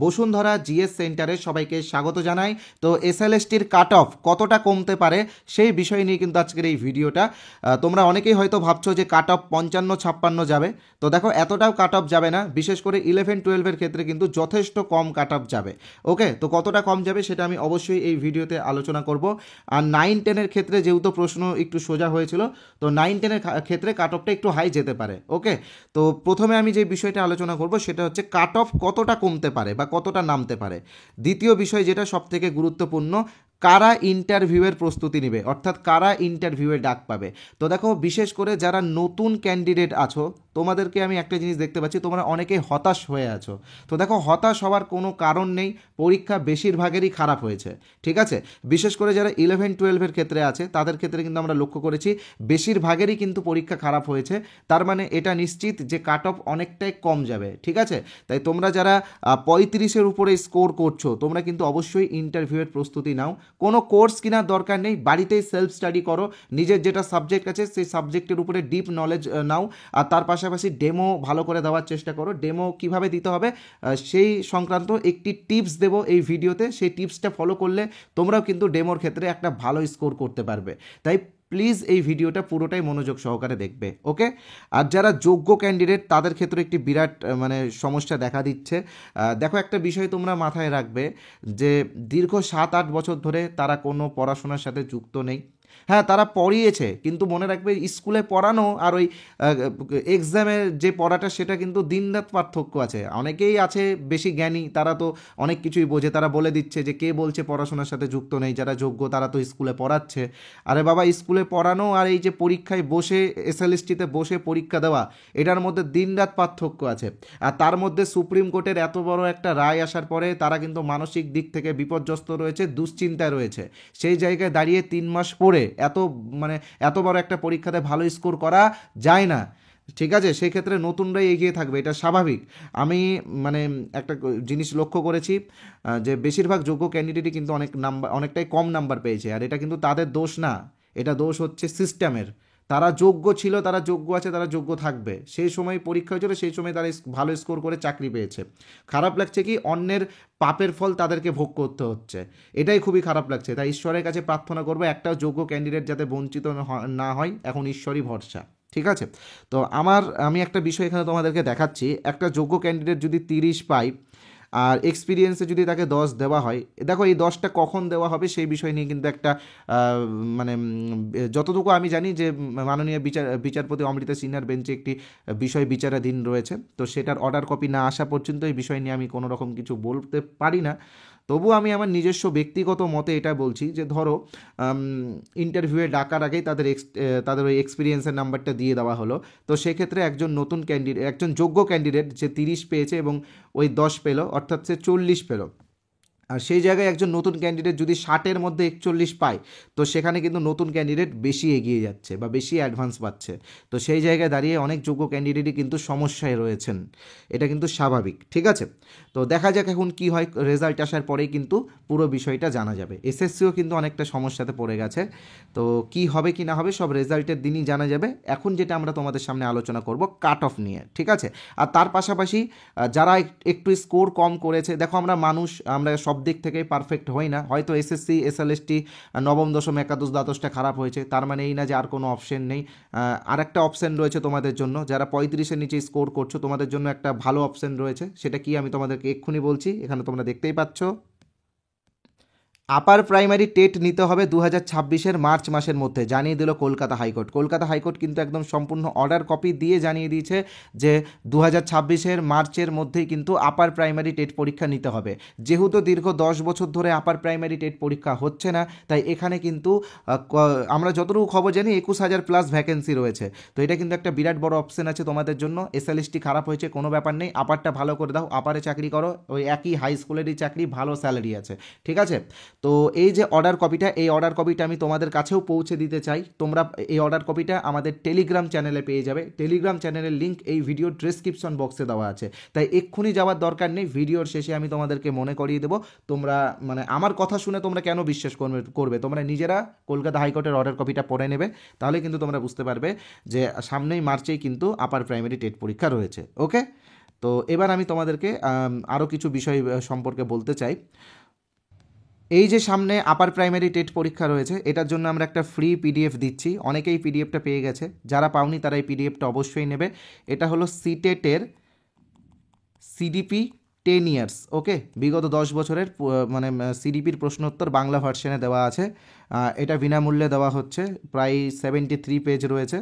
Bashundhara GS সেন্টারে সবাইকে স্বাগত জানাই। তো এসএলএসটির কাট অফ কতটা কমতে পারে সেই বিষয় নিয়ে কিন্তু আজকের এই ভিডিওটা। তোমরা অনেকেই হয়তো ভাবছো যে কাট অফ 55-56 যাবে, তো দেখো এতটাও কাট অফ যাবে না। বিশেষ করে 11-12-এর ক্ষেত্রে কিন্তু যথেষ্ট কম কাট অফ যাবে। ওকে, তো কতটা কম যাবে সেটা আমি অবশ্যই এই ভিডিওতে আলোচনা করব। আর 9-10-এর ক্ষেত্রে যেহেতু প্রশ্ন একটু সোজা হয়েছিল, তো 9-10-এর ক্ষেত্রে কাট অফটা একটু হাই যেতে পারে। ওকে, তো প্রথমে আমি যে বিষয়টা আলোচনা করব সেটা হচ্ছে কাট অফ কতটা কমতে পারে বা কতটা নামতে পারে। দ্বিতীয় বিষয় যেটা সবথেকে গুরুত্বপূর্ণ, কারা ইন্টারভিউয়ের প্রস্তুতি নেবে, অর্থাৎ কারা ইন্টারভিউয়ে ডাক পাবে। তো দেখো, বিশেষ করে যারা নতুন ক্যান্ডিডেট আছো তোমাদেরকে আমি একটা জিনিস দেখতে পাচ্ছি, তোমরা অনেকেই হতাশ হয়ে আছো। তো দেখো, হতাশ হওয়ার কোনো কারণ নেই, পরীক্ষা বেশিরভাগেরই খারাপ হয়েছে। ঠিক আছে, বিশেষ করে যারা 11-12-এর ক্ষেত্রে আছে তাদের ক্ষেত্রে কিন্তু আমরা লক্ষ্য করেছি বেশিরভাগেরই কিন্তু পরীক্ষা খারাপ হয়েছে। তার মানে এটা নিশ্চিত যে কাট অফ অনেকটাই কম যাবে। ঠিক আছে, তাই তোমরা যারা 35-এর উপরে স্কোর করছো তোমরা কিন্তু অবশ্যই ইন্টারভিউয়ের প্রস্তুতি নাও। কোনো কোর্স কেনার দরকার নেই, বাড়িতেই সেলফ স্টাডি করো, নিজের যেটা সাবজেক্ট আছে সেই সাবজেক্টের উপরে ডিপ নলেজ নাও, আর তার পাশাপাশি ডেমো ভালো করে দেওয়ার চেষ্টা করো। ডেমো কিভাবে দিতে হবে সেই সংক্রান্ত একটি টিপস দেবো এই ভিডিওতে, সেই টিপসটা ফলো করলে তোমরাও কিন্তু ডেমোর ক্ষেত্রে একটা ভালো স্কোর করতে পারবে। তাই প্লিজ এই ভিডিওটা পুরোটাই মনোযোগ সহকারে দেখবে। ওকে, আর যারা যোগ্য ক্যান্ডিডেট তাদের ক্ষেত্রে একটি বিরাট মানে সমস্যা দেখা দিচ্ছে। দেখো, একটা বিষয় তোমরা মাথায় রাখবে যে দীর্ঘ 7-8 বছর ধরে তারা কোনো পড়াশোনার সাথে যুক্ত নেই। হ্যাঁ, তারা পড়িয়েছে, কিন্তু মনে রাখবে স্কুলে পড়ানো আর ওই এক্সামের যে পড়াটা সেটা কিন্তু দিনরাত পার্থক্য আছে। অনেকেই আছে বেশি জ্ঞানী, তারা তো অনেক কিছুই বোঝে, তারা বলে দিচ্ছে যে কে বলছে পড়াশোনার সাথে যুক্ত নেই, যারা যোগ্য তারা তো স্কুলে পড়াচ্ছে। আরে বাবা, স্কুলে পড়ানো আর এই যে পরীক্ষায় বসে এসএলএসটিতে বসে পরীক্ষা দেওয়া, এটার মধ্যে দিনরাত পার্থক্য আছে। আর তার মধ্যে সুপ্রিম কোর্টের এত বড় একটা রায় আসার পরে তারা কিন্তু মানসিক দিক থেকে বিপর্যস্ত রয়েছে, দুশ্চিন্তায় রয়েছে। সেই জায়গায় দাঁড়িয়ে 3 মাস পরে মানে এত বড় একটা পরীক্ষাতে ভালো স্কোর করা যায় না। ঠিক আছে, সেই ক্ষেত্রে নতুনরাই এগিয়ে থাকবে, এটা স্বাভাবিক। আমি মানে একটা জিনিস লক্ষ্য করেছি যে বেশিরভাগ যোগ্য ক্যান্ডিডেটই কিন্তু অনেকটাই কম নাম্বার পেয়েছে, আর এটা কিন্তু তাদের দোষ না, এটা দোষ হচ্ছে সিস্টেমের। তারা যোগ্য ছিল, তারা যোগ্য আছে, তারা যোগ্য থাকবে। সেই সময় পরীক্ষা হয়েছিল, সেই সময় তারা ভালো স্কোর করে চাকরি পেয়েছে। খারাপ লাগছে কি, অন্যের পাপের ফল তাদেরকে ভোগ করতে হচ্ছে, এটাই খুবই খারাপ লাগছে। তাই ঈশ্বরের কাছে প্রার্থনা করবো একটাও যোগ্য ক্যান্ডিডেট যাতে বঞ্চিত না হয়, এখন ঈশ্বরই ভরসা। ঠিক আছে, তো আমি একটা বিষয় এখানে তোমাদেরকে দেখাচ্ছি। একটা যোগ্য ক্যান্ডিডেট যদি 30 পায় আর এক্সপিরিয়েন্সে যদি তাকে 10 দেওয়া হয়, দেখো এই 10টা কখন দেওয়া হবে সেই বিষয় নিয়ে কিন্তু একটা মানে যতটুকু আমি জানি যে মাননীয় বিচারপতি অমৃতা সিনহার বেঞ্চে একটি বিষয় বিচারাধীন রয়েছে। তো সেটার অর্ডার কপি না আসা পর্যন্ত এই বিষয় নিয়ে আমি কোনো রকম কিছু বলতে পারি না। তবু আমি আমার নিজস্ব ব্যক্তিগত মতে এটা বলছি যে ধরো ইন্টারভিউয়ে ডাকার আগেই তাদের ওই এক্সপিরিয়েন্সের নাম্বারটা দিয়ে দেওয়া হলো। তো সেক্ষেত্রে একজন যোগ্য ক্যান্ডিডেট যে 30 পেয়েছে এবং ওই 10 পেলো, অর্থাৎ সে 40 পেলো। আর সেই জায়গায় একজন নতুন ক্যান্ডিডেট যদি 60-এর মধ্যে 41 পায়, তো সেখানে কিন্তু নতুন ক্যান্ডিডেট বেশি এগিয়ে যাচ্ছে বা বেশি অ্যাডভান্স পাচ্ছে। তো সেই জায়গায় দাঁড়িয়ে অনেক যোগ্য ক্যান্ডিডেটই কিন্তু সমস্যায় রয়েছেন, এটা কিন্তু স্বাভাবিক। ঠিক আছে, তো দেখা যাক এখন কি হয়, রেজাল্ট আসার পরেই কিন্তু পুরো বিষয়টা জানা যাবে। এসএসসিও কিন্তু অনেকটা সমস্যাতে পড়ে গেছে, তো কি হবে কি না হবে সব রেজাল্টের দিনই জানা যাবে। এখন যেটা আমরা তোমাদের সামনে আলোচনা করব কাট অফ নিয়ে। ঠিক আছে, আর তার পাশাপাশি যারা একটু স্কোর কম করেছে, দেখো আমরা মানুষ, আমরা সব দিক থেকেই পারফেক্ট হই না। হয়তো এসএসসি এসএলএসটি নবম দশম একাদশ দ্বাদশটা খারাপ হয়েছে, তার মানে এই না যে আর কোনো অপশন নেই। আরেকটা অপশন রয়েছে তোমাদের জন্য, যারা 35-এর নিচে স্কোর করছো তোমাদের জন্য একটা ভালো অপশন রয়েছে। সেটা কি আমি তোমাদেরকে এক্ষুনি বলছি, এখানে তোমরা দেখতেই পাচ্ছ। আপার প্রাইমারি টেট নিতে হবে 2026-এর মার্চ মাসের মধ্যে, জানিয়ে দিল কলকাতা হাইকোর্ট। কলকাতা হাইকোর্ট কিন্তু একদম সম্পূর্ণ অর্ডার কপি দিয়ে জানিয়ে দিয়েছে যে 2026-এর মার্চের মধ্যেই কিন্তু আপার প্রাইমারি টেট পরীক্ষা নিতে হবে। যেহেতু দীর্ঘ 10 বছর ধরে আপার প্রাইমারি টেট পরীক্ষা হচ্ছে না, তাই এখানে কিন্তু আমরা যতটুকু খবর জানি 21,000 প্লাস ভ্যাকেন্সি রয়েছে। তো এটা কিন্তু একটা বিরাট বড় অপশন আছে তোমাদের জন্য। এসএলএসটি খারাপ হয়েছে কোনো ব্যাপার নেই, আপারটা ভালো করে দাও, আপারে চাকরি করো, ওই একই হাই স্কুলেরই চাকরি, ভালো স্যালারি আছে। ঠিক আছে, তো এই যে অর্ডার কপিটা, এই অর্ডার কপিটা আমি তোমাদের কাছেও পৌঁছে দিতে চাই। তোমরা এই অর্ডার কপিটা আমাদের টেলিগ্রাম চ্যানেলে পেয়ে যাবে। টেলিগ্রাম চ্যানেলের লিঙ্ক এই ভিডিও ডেসক্রিপশন বক্সে দেওয়া আছে, তাই এক্ষুনি যাওয়ার দরকার নেই। ভিডিওর শেষে আমি তোমাদেরকে মনে করিয়ে দেবো। তোমরা মানে আমার কথা শুনে তোমরা কেন বিশ্বাস করবে, তোমরা নিজেরা কলকাতা হাইকোর্টের অর্ডার কপিটা পড়ে নেবে, তাহলে কিন্তু তোমরা বুঝতে পারবে যে সামনেই মার্চেই কিন্তু আপার প্রাইমারি টেট পরীক্ষা রয়েছে। ওকে, তো এবার আমি তোমাদেরকে আরও কিছু বিষয় সম্পর্কে বলতে চাই। এই যে সামনে আপার প্রাইমারি টেট পরীক্ষা রয়েছে, এটার জন্য আমরা একটা ফ্রি পিডিএফ দিচ্ছি। অনেকেই পিডিএফটা পেয়ে গেছে, যারা পাওনি তারা এই পিডিএফটা অবশ্যই নেবে। এটা হলো সিটেটের সিডিপি 10 ইয়ার্স, ওকে, বিগত 10 বছরের মানে সিডিপির প্রশ্নোত্তর বাংলা ভার্সনে দেওয়া আছে। এটা বিনামূল্যে দেওয়া হচ্ছে, প্রায় 73 পেজ রয়েছে।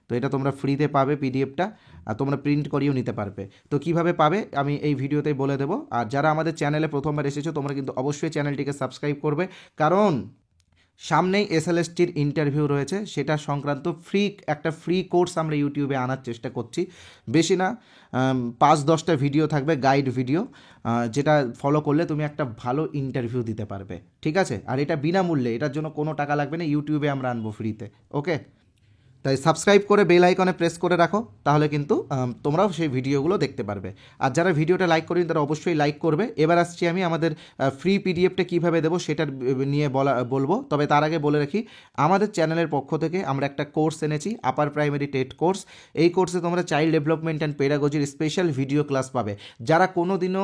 তো এটা তোমরা ফ্রিতে পাবে পিডিএফটা, আর তোমরা প্রিন্ট করিয়েও নিতে পারবে। তো কিভাবে পাবে আমি এই ভিডিওতেই বলে দেবো। আর যারা আমাদের চ্যানেলে প্রথমবার এসেছো তোমরা কিন্তু অবশ্যই চ্যানেলটিকে সাবস্ক্রাইব করবে, কারণ সামনেই এসএলএসটির ইন্টারভিউ রয়েছে, সেটা সংক্রান্ত একটা ফ্রি কোর্স আমরা ইউটিউবে আনার চেষ্টা করছি। বেশি না, 5-10টা ভিডিও থাকবে, গাইড ভিডিও, যেটা ফলো করলে তুমি একটা ভালো ইন্টারভিউ দিতে পারবে, ঠিক আছে? আর এটা বিনামূল্যে, এটার জন্য কোনো টাকা লাগবে না, ইউটিউবে আমরা আনবো ফ্রিতে, ওকে? তাই সাবস্ক্রাইব করে বেল আইকনে প্রেস করে রাখো, তাহলে কিন্তু তোমরাও সেই ভিডিওগুলো দেখতে পারবে। আর যারা ভিডিওটা লাইক করেন তারা অবশ্যই লাইক করবে। এবার আসছি আমি আমাদের ফ্রি পিডিএফটা কীভাবে দেবো সেটার নিয়ে বলবো। তবে তার আগে বলে রাখি, আমাদের চ্যানেলের পক্ষ থেকে আমরা একটা কোর্স এনেছি, আপার প্রাইমারি টেট কোর্স। এই কোর্সে তোমরা চাইল্ড ডেভেলপমেন্ট অ্যান্ড পেডাগজির স্পেশাল ভিডিও ক্লাস পাবে। যারা কোনো দিনও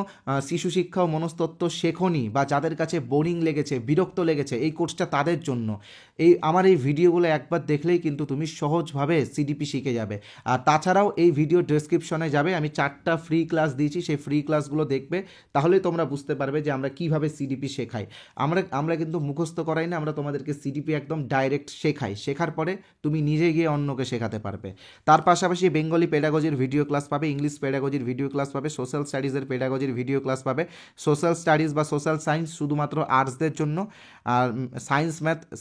শিশু শিক্ষা ও মনস্তত্ত্ব শেখনি, বা যাদের কাছে বোরিং লেগেছে, বিরক্ত লেগেছে, এই কোর্সটা তাদের জন্য। আমার এই ভিডিওগুলো একবার দেখলেই কিন্তু তুমি সহজভাবে সিডিপি শিখে যাবে। আর তাছাড়াও এই ভিডিও ডেসক্রিপশনে যাবে, আমি 4টা ফ্রি ক্লাস দিয়েছি, সেই ফ্রি ক্লাসগুলো দেখবে, তাহলেই তোমরা বুঝতে পারবে যে আমরা কিভাবে সিডিপি শেখাই। আমরা কিন্তু মুখস্থ করাই না, আমরা তোমাদেরকে সিডিপি একদম ডাইরেক্ট শেখাই। শেখার পরে তুমি নিজে গিয়ে অন্যকে শেখাতে পারবে। তার পাশাপাশি বেঙ্গলি পেডাগজির ভিডিও ক্লাস পাবে, ইংলিশ পেডাগজির ভিডিও ক্লাস পাবে, সোশ্যাল স্টাডিজের পেডাগজির ভিডিও ক্লাস পাবে। সোশ্যাল স্টাডিজ বা সোশ্যাল সায়েন্স শুধুমাত্র আর্টসদের জন্য, আর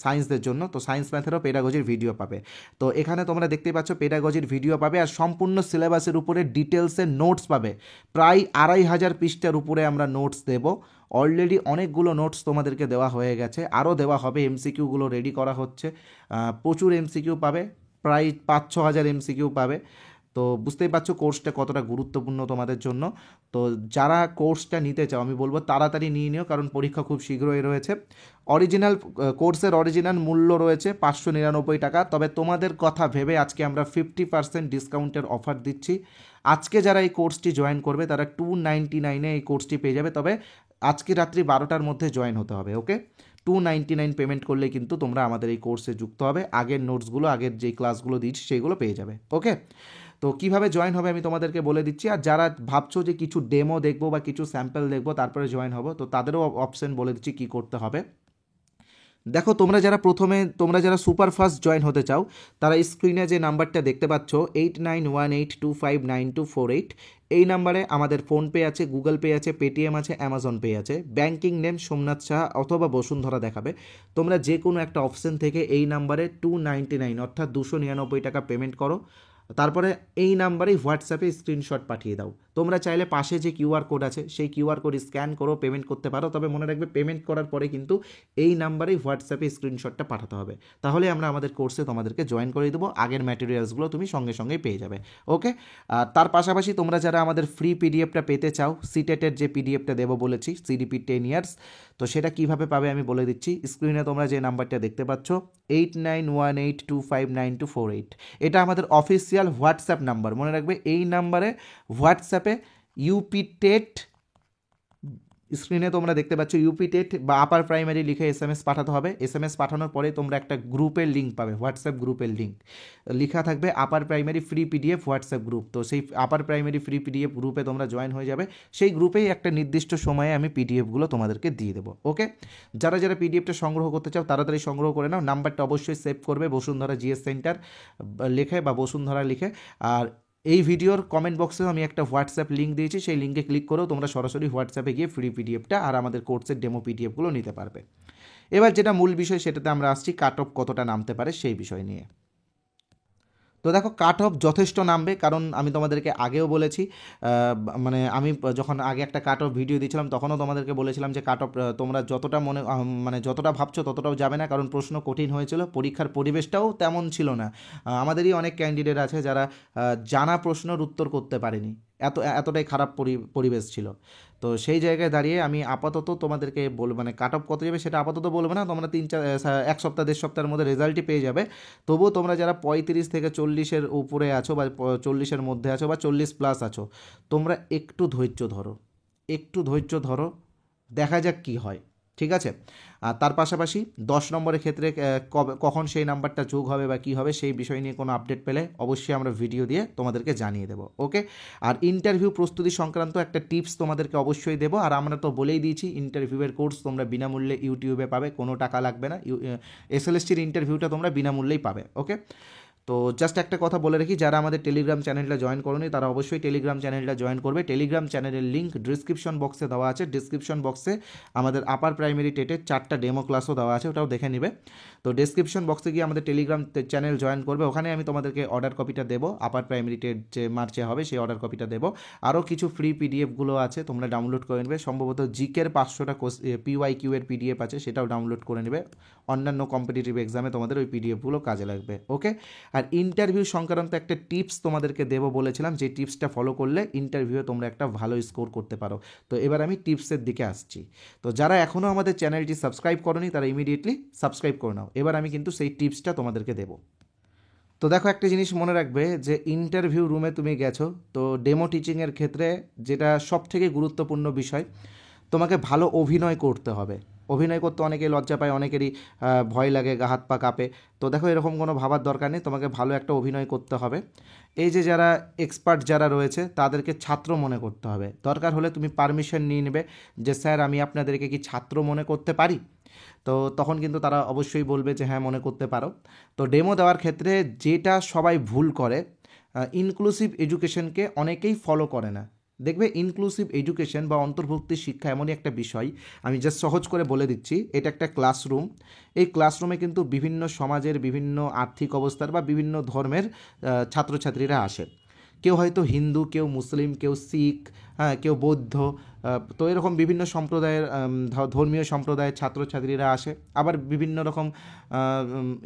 সায়েন্সদের জন্য। তো সায়েন্স ম্যাথেরও পেডাগজির ভিডিও পাবে। তো এখানে তোমরা দেখতেই পাচ্ছ পেডাগজির ভিডিও পাবে, আর সম্পূর্ণ সিলেবাসের উপরে ডিটেলসের নোটস পাবে। প্রায় 2500 পৃষ্ঠার উপরে আমরা নোটস দেব। অলরেডি অনেকগুলো নোটস তোমাদেরকে দেওয়া হয়ে গেছে, আরও দেওয়া হবে। এমসিকিউগুলো রেডি করা হচ্ছে, প্রচুর এমসিকিউ পাবে, প্রায় 5-6 হাজার এমসিকিউ পাবে। তো বুঝতেই পারছো কোর্সটা কতটা গুরুত্বপূর্ণ তোমাদের জন্য। তো যারা কোর্সটা নিতে চাও আমি বলবো তাড়াতাড়ি নিয়ে নিও, কারণ পরীক্ষা খুব শীঘ্রই রয়েছে। কোর্সের অরিজিনাল মূল্য রয়েছে 599 টাকা। তবে তোমাদের কথা ভেবে আজকে আমরা 50% ডিসকাউন্টের অফার দিচ্ছি। আজকে যারা এই কোর্সটি জয়েন করবে তারা 299-এ এই কোর্সটি পেয়ে যাবে। তবে আজকে রাত্রি 12টার মধ্যে জয়েন হতে হবে, ওকে? 299 পেমেন্ট করলে কিন্তু তোমরা আমাদের এই কোর্সে যুক্ত হবে। আগের নোটসগুলো, আগের যেই ক্লাসগুলো দিচ্ছি সেইগুলো পেয়ে যাবে, ওকে? তো কিভাবে জয়েন হবে আমি তোমাদেরকে বলে দিচ্ছি। আর যারা ভাবছো যে কিছু ডেমো দেখবো বা কিছু স্যাম্পল দেখবো তারপরে জয়েন হবো, তো তাদেরও অপশন বলে দিচ্ছি কী করতে হবে। দেখো, তোমরা যারা সুপার ফাস্ট জয়েন হতে চাও তারা স্ক্রিনে যে নাম্বারটা দেখতে পাচ্ছ 8918259248, এই নাম্বারে আমাদের ফোনপে আছে, গুগল পে আছে, পেটিএম আছে, অ্যামাজন পে আছে। ব্যাংকিং নেম সোমনাথ সাহা অথবা বসুন্ধরা দেখাবে। তোমরা যে কোনো একটা অপশন থেকে এই নাম্বারে 299 অর্থাৎ 299 টাকা পেমেন্ট করো। তারপরে এই নাম্বারেই হোয়াটসঅ্যাপে স্ক্রিনশট পাঠিয়ে দাও। তোমরা চাইলে পাশে যে কিউআর কোড আছে সেই কিউআর কোড স্ক্যান করো পেমেন্ট করতে পারো। তবে মনে রাখবে, পেমেন্ট করার পরে কিন্তু এই নাম্বারেই হোয়াটসঅ্যাপে স্ক্রিনশটটা পাঠাতে হবে। তাহলে আমরা আমাদের কোর্সে তোমাদেরকে জয়েন করে দেবো, আগের ম্যাটেরিয়ালসগুলো তুমি সঙ্গে সঙ্গেই পেয়ে যাবে, ওকে? আর তার পাশাপাশি তোমরা যারা আমাদের ফ্রি পিডিএফটা পেতে চাও, সিটেটের যে পিডিএফটা দেবো বলেছি, সিডিপি 10 ইয়ার্স, তো সেটা কিভাবে পাবে আমি বলে দিচ্ছি। স্ক্রিনে তোমরা যে নাম্বারটা দেখতে পাচ্ছ 8918259248, এটা আমাদের অফিসিয়াল হোয়াটসঅ্যাপ নাম্বার। মনে রাখবে, এই নাম্বারে হোয়াটসঅ্যাপে ইউপি টেট, স্ক্রিনে তোমরা দেখতে পাচ্ছ ইউপি টেট বা আপার প্রাইমারি লিখে এসএমএস পাঠাতে হবে। এসএমএস পাঠানোর পরে তোমরা একটা গ্রুপের লিঙ্ক পাবে, হোয়াটসঅ্যাপ গ্রুপের লিঙ্ক লেখা থাকবে upper primary free PDF WhatsApp group. তো সেই আপার প্রাইমারি ফ্রি পিডিএফ গ্রুপে তোমরা জয়েন হয়ে যাবে। সেই গ্রুপেই একটা নির্দিষ্ট সময়ে আমি পিডিএফগুলো তোমাদেরকে দিয়ে দেবো, ওকে? যারা যারা পিডিএফটা সংগ্রহ করতে চাও তাড়াতাড়ি সংগ্রহ করে নাও। নাম্বারটা অবশ্যই সেভ করবে, বসুন্ধরা জিএস সেন্টার লেখে বা বসুন্ধরা লিখে। আর এই ভিডিওর কমেন্ট বক্সেও আমি একটা হোয়াটসঅ্যাপ লিঙ্ক দিয়েছি, সেই লিঙ্কে ক্লিক করেও তোমরা সরাসরি হোয়াটসঅ্যাপে গিয়ে ফ্রি পিডিএফটা আর আমাদের কোর্সের ডেমো পিডিএফগুলো নিতে পারবে। এবার যেটা মূল বিষয় সেটাতে আমরা আসছি, কাট অফ কতটা নামতে পারে সেই বিষয় নিয়ে। তো দেখো, কাট অফ যথেষ্ট নামবে, কারণ আমি তোমাদেরকে আগেও বলেছি, মানে আমি যখন আগে একটা কাট অফ ভিডিও দিয়েছিলাম তখনও তোমাদেরকে বলেছিলাম যে কাট অফ তোমরা যতটা মানে যতটা ভাবছো ততটাও যাবে না, কারণ প্রশ্ন কঠিন হয়েছিল, পরীক্ষার পরিবেশটাও তেমন ছিল না। আমাদেরই অনেক ক্যান্ডিডেট আছে যারা জানা প্রশ্নের উত্তর করতে পারেনি, এতটাই খারাপ পরিবেশ ছিল। তো সেই জায়গায় দাঁড়িয়ে আমি আপাতত তোমাদেরকে মানে কাট অফ কত যাবে সেটা আপাতত বলবো না, তোমরা 1 সপ্তাহ 1.5 সপ্তাহের মধ্যে রেজাল্টই পেয়ে যাবে। তবুও তোমরা যারা 35 থেকে 40-এর উপরে আছো বা 40-এর মধ্যে আছো বা 40+ আছো, তোমরা একটু ধৈর্য ধরো, দেখা যাক কি হয়, ঠিক আছে? আর তার পাশাপাশি 10 নম্বরের ক্ষেত্রে কখন সেই নাম্বারটা যোগ হবে বা কী হবে সেই বিষয় নিয়ে কোনো আপডেট পেলে অবশ্যই আমরা ভিডিও দিয়ে তোমাদেরকে জানিয়ে দেবো, ওকে? আর ইন্টারভিউ প্রস্তুতি সংক্রান্ত একটা টিপস তোমাদেরকে অবশ্যই দেবো। আর আমরা তো বলেই দিয়েছি ইন্টারভিউয়ের কোর্স তোমরা বিনামূল্যে ইউটিউবে পাবে, কোনো টাকা লাগবে না। এসএলএসটির ইন্টারভিউটা তোমরা বিনামূল্যেই পাবে, ওকে? তো জাস্ট একটা কথা বলে রাখি, যারা আমাদের টেলিগ্রাম চ্যানেলটা জয়েন করোনি তারা অবশ্যই টেলিগ্রাম চ্যানেলটা জয়েন করবে। টেলিগ্রাম চ্যানেলের লিঙ্ক ডিসক্রিপশন বক্সে দেওয়া আছে। ডিসক্রিপশন বক্সে আমাদের আপার প্রাইমারি টেটের 4টা ডেমো ক্লাসও দেওয়া আছে, ওটাও দেখে নেবে। তো ডিসক্রিপশন বক্সে গিয়ে আমাদের টেলিগ্রাম চ্যানেল জয়েন করবে, ওখানে আমি তোমাদেরকে অর্ডার কপিটা দেবো, আপার প্রাইমারি টেট যে মার্চে হবে সেই অর্ডার কপিটা দেবো। আরও কিছু ফ্রি পিডিএফগুলো আছে, তোমরা ডাউনলোড করে নেবে। সম্ভবত জিকের 500টা PYQ এর পিডিএফ আছে, সেটাও ডাউনলোড করে নেবে। অন্যান্য কম্পিটিটিভ এক্সামে তোমাদের ওই পিডিএফগুলো কাজে লাগবে, ওকে? আর ইন্টারভিউ সংক্রান্ত একটা টিপস তোমাদেরকে দেবো বলেছিলাম, যে টিপসটা ফলো করলে ইন্টারভিউয়ে তোমরা একটা ভালো স্কোর করতে পারো। তো এবার আমি টিপসের দিকে আসছি। তো যারা এখনও আমাদের চ্যানেলটি সাবস্ক্রাইব করোনি তারা ইমিডিয়েটলি সাবস্ক্রাইব করে নাও। এবার আমি কিন্তু সেই টিপসটা তোমাদেরকে দেবো। তো দেখো, একটা জিনিস মনে রাখবে যে ইন্টারভিউ রুমে তুমি গেছো, তো ডেমো টিচিংয়ের ক্ষেত্রে যেটা সবথেকে গুরুত্বপূর্ণ বিষয়, তোমাকে ভালো অভিনয় করতে হবে। অভিনয় করতে অনেকেই লজ্জা পায়, অনেকেরই ভয় লাগে, গা হাত পা কাঁপে। তো দেখো, এরকম কোনো ভাবার দরকার নেই, তোমাকে ভালো একটা অভিনয় করতে হবে। এই যে যারা এক্সপার্ট যারা রয়েছে তাদেরকে ছাত্র মনে করতে হবে। দরকার হলে তুমি পারমিশন নিয়ে নেবে যে স্যার আমি আপনাদেরকে কি ছাত্র মনে করতে পারি? তো তখন কিন্তু তারা অবশ্যই বলবে যে হ্যাঁ মনে করতে পারো। তো ডেমো দেওয়ার ক্ষেত্রে যেটা সবাই ভুল করে, ইনক্লুসিভ এডুকেশনকে অনেকেই ফলো করে না। দেখবে ইনক্লুসিভ এডুকেশন বা অন্তর্ভুক্তি শিক্ষা এমনই একটা বিষয়, আমি জাস্ট সহজ করে বলে দিচ্ছি। এটা একটা ক্লাসরুম। এই ক্লাসরুমে কিন্তু বিভিন্ন সমাজের, বিভিন্ন আর্থিক অবস্থার বা বিভিন্ন ধর্মের ছাত্রছাত্রীরা আসে। কেউ হয়তো হিন্দু, কেউ মুসলিম, কেউ শিখ, হ্যাঁ, কেউ বৌদ্ধ। তো এরকম বিভিন্ন সম্প্রদায়ের, ধর্মীয় সম্প্রদায়ের ছাত্রছাত্রীরা আসে। আবার বিভিন্ন রকম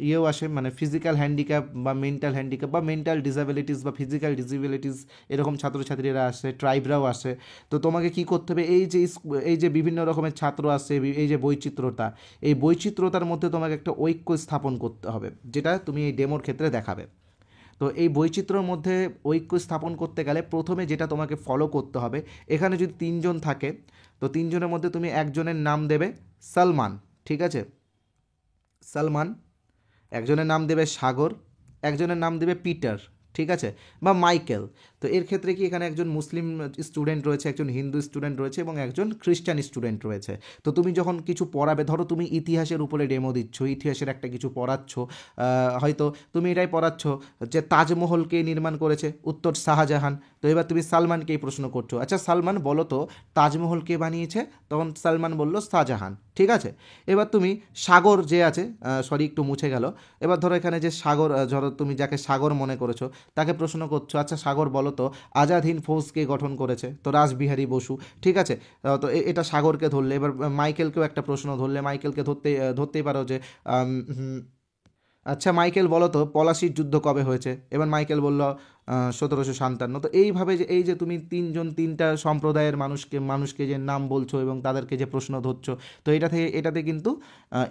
ইয়েও আসে, মানে ফিজিক্যাল হ্যান্ডিক্যাপ বা মেন্টাল হ্যান্ডিক্যাপ বা মেন্টাল ডিসএবিলিটিস বা ফিজিক্যাল ডিসএবিলিটিস, এরকম ছাত্রছাত্রীরা আসে, ট্রাইবরাও আসে। তো তোমাকে কী করতে হবে, এই যে বিভিন্ন রকমের ছাত্র আসে, এই যে বৈচিত্র্যতা, এই বৈচিত্র্যতার মধ্যে তোমাকে একটা ঐক্য স্থাপন করতে হবে, যেটা তুমি এই ডেমোর ক্ষেত্রে দেখাবে। তো এই বৈচিত্র্যের মধ্যে ঐক্য স্থাপন করতে গেলে প্রথমে যেটা তোমাকে ফলো করতে হবে, এখানে যদি 3 জন থাকে তো 3 জনের মধ্যে তুমি একজনের নাম দেবে সলমান, ঠিক আছে? সলমান। একজনের নাম দেবে সাগর, একজনের নাম দেবে পিটার, ঠিক আছে? বা মাইকেল। তো এর ক্ষেত্রে কি, এখানে একজন মুসলিম স্টুডেন্ট রয়েছে, একজন হিন্দু স্টুডেন্ট রয়েছে এবং একজন খ্রিস্টান স্টুডেন্ট রয়েছে। তো তুমি যখন কিছু পড়াবে, ধরো তুমি ইতিহাসের উপরে ডেমো দিচ্ছ, ইতিহাসের একটা কিছু পড়াচ্ছ, হয়তো তুমি এটাই পড়াচ্ছ যে তাজমহলকে নির্মাণ করেছে, উত্তর শাহজাহান। তো এবার তুমি সালমানকেই প্রশ্ন করছো, আচ্ছা সালমান বলো তো তাজমহল কে বানিয়েছে? তখন সালমান বলল শাহজাহান, ঠিক আছে? এবার তুমি সাগর যে আছে, সরি একটু মুছে গেল, এবার ধরো এখানে যে সাগর, ধরো তুমি যাকে সাগর মনে করেছো তাকে প্রশ্ন করছো, আচ্ছা সাগর বলো তো আজাদ হিন্দ ফৌজকে গঠন করেছে? তো রাসবিহারী বসু, ঠিক আছে? তো এটা সাগরকে ধরলে। এবার মাইকেলকেও একটা প্রশ্ন ধরলে, মাইকেলকে ধরতেই পারো যে আচ্ছা মাইকেল বলো তো পলাশির যুদ্ধ কবে হয়েছে? এবার মাইকেল বলল 1757। তো এইভাবে যে এই যে তুমি 3টা সম্প্রদায়ের মানুষকে যে নাম বলছো এবং তাদেরকে যে প্রশ্ন ধরছো, তো এটাতে কিন্তু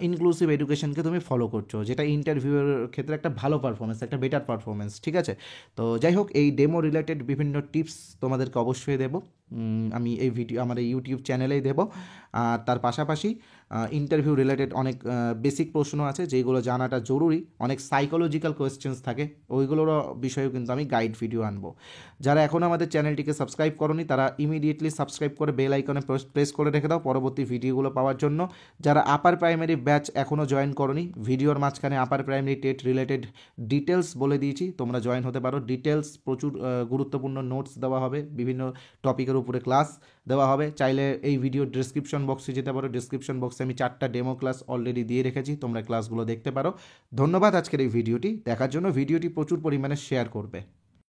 ইনক্লুসিভ এডুকেশনকে তুমি ফলো করছো, যেটা ইন্টারভিউয়ের ক্ষেত্রে একটা ভালো পারফরমেন্স, একটা বেটার পারফরমেন্স, ঠিক আছে? তো যাই হোক, এই ডেমো রিলেটেড বিভিন্ন টিপস তোমাদেরকে অবশ্যই দেবো, আমি এই ভিডিও আমার এই ইউটিউব চ্যানেলেই দেবো। আর তার পাশাপাশি ইন্টারভিউ রিলেটেড অনেক বেসিক প্রশ্ন আছে যেগুলো জানাটা জরুরি, অনেক সাইকোলজিক্যাল কোয়েশ্চেন্স থাকে, ওইগুলোরও বিষয়েও কিন্তু আমি গাইড ভিডিও আনবো। যারা এখনও আমাদের চ্যানেলটিকে সাবস্ক্রাইব করনি তারা ইমিডিয়েটলি সাবস্ক্রাইব করে বেল আইকনে প্রেস করে রেখে দাও পরবর্তী ভিডিওগুলো পাওয়ার জন্য। যারা আপার প্রাইমারি ব্যাচ এখনও জয়েন করনি, ভিডিওর মাঝখানে upper primary TET related details বলে দিয়েছি, তোমরা জয়েন হতে পারো। ডিটেলস প্রচুর গুরুত্বপূর্ণ নোটস দেওয়া হবে, বিভিন্ন টপিকের উপরে ক্লাস দেওয়া হবে। চাইলে এই ভিডিও ডিসক্রিপশন বক্সে যেতে পারো, ডিসক্রিপশন বক্সে আমি 4টা ডেমো ক্লাস অলরেডি দিয়ে রেখেছি, তোমরা ক্লাসগুলো দেখতে পারো। ধন্যবাদ আজকের এই ভিডিওটি দেখার জন্য। ভিডিওটি প্রচুর পরিমাণে শেয়ার করবে।